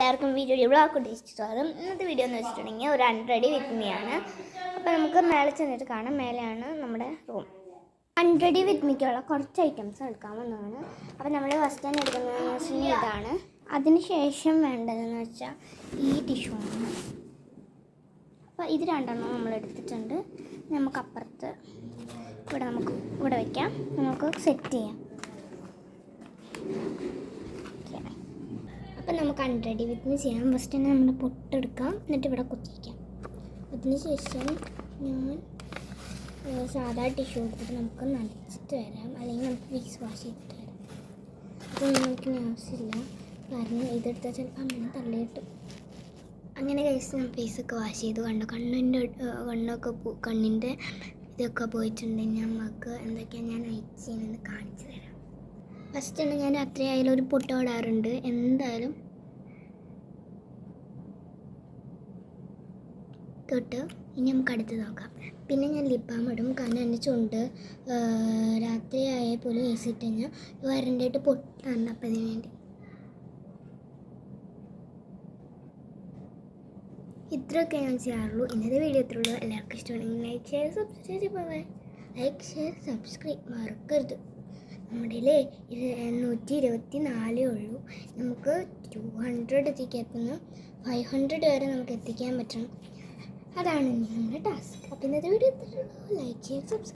എല്ലാവർക്കും video vlog ഉദ്ദേശിച്ചിട്ടുള്ളത്. ഇന്നത്തെ video എന്ന് വെച്ചിട്ടുണ്ടെങ്കിൽ ഒരു അൺറെഡി വിത്ത് മീ ആണ്. അപ്പോൾ നമുക്ക് മേലെ ചെന്നിട്ട് കാണാം. മേലെയാണ് നമ്മുടെ റൂം. അൺറെഡി വിത്ത് മീക്കുള്ള കുറച്ച് ഐറ്റംസ് എടുക്കാമെന്നാണ്. അപ്പോൾ നമ്മൾ ഫസ്റ്റ് തന്നെ എടുക്കുന്നതെന്ന് വെച്ചാൽ ഇതാണ്. അതിന് ശേഷം വേണ്ടതെന്ന് വെച്ചാൽ ഈ ടിഷ്യൂ ആണ്. അപ്പോൾ ഇത് രണ്ടെണ്ണം നമ്മൾ എടുത്തിട്ടുണ്ട്. നമുക്ക് അപ്പുറത്ത് ഇവിടെ വയ്ക്കാം. നമുക്ക് സെറ്റ് ചെയ്യാം. അപ്പം നമുക്ക് അൺറെഡി വിത്ത് മീ ചെയ്യാം. ഫസ്റ്റ് തന്നെ നമ്മൾ പൊട്ടെടുക്കാം, എന്നിട്ട് ഇവിടെ കുത്തിക്കാം. അതിന് ശേഷം ഞാൻ സാധാ ടിഷ്യൂ എടുത്തിട്ട് നമുക്ക് നനച്ചിട്ട് വരാം, അല്ലെങ്കിൽ നമുക്ക് ഫേസ് വാഷ് ചെയ്തിട്ട് വരാം. അതൊന്നും നമുക്ക് ആവശ്യമില്ല, കാരണം ഇതെടുത്താൽ ചിലപ്പോൾ അമ്മ തള്ളിയിട്ടു. അങ്ങനെ കഴിച്ച് ഞാൻ ഫേസൊക്കെ വാഷ് ചെയ്തു. കണ്ണിൻ്റെ ഇതൊക്കെ പോയിട്ടുണ്ടെങ്കിൽ നമുക്ക് എന്തൊക്കെയാണ് ഞാൻ അയച്ച് ചെയ്യുന്നത് കാണിച്ചു തരാം. ഫസ്റ്റ് തന്നെ ഞാൻ രാത്രിയായാലും ഒരു പൊട്ട് ഓടാറുണ്ട്. എന്തായാലും തൊട്ട് ഇനി നമുക്ക് അടുത്ത് നോക്കാം. പിന്നെ ഞാൻ ലിപ് ബാം ഇടും, കാരണം എൻ്റെ ചുണ്ട് രാത്രി ആയാൽ പോലും ഏസിട്ട് കഴിഞ്ഞാൽ വരണ്ടായിട്ട് പൊട്ടാണ്. അപ്പം അതിന് വേണ്ടി ഇത്രയൊക്കെ ഞാൻ ചെയ്യാറുള്ളൂ. ഇന്നത്തെ വീഡിയോ ഇത്രയുള്ളൂ. എല്ലാവർക്കും ഇഷ്ടമാണെങ്കിൽ ലൈക്ക് ഷെയർ സബ്സ്ക്രൈബ് മറക്കരുത്. നമ്മുടെ 124 ഉള്ളൂ. നമുക്ക് 200 എത്തിക്കാത്തുനിന്ന് 500 വരെ നമുക്ക് എത്തിക്കാൻ പറ്റണം. അതാണ് നമ്മുടെ ടാസ്ക്. അപ്പോൾ ഇന്നത്തെ വീഡിയോ ഇത്രയുള്ളൂ. Like share subscribe.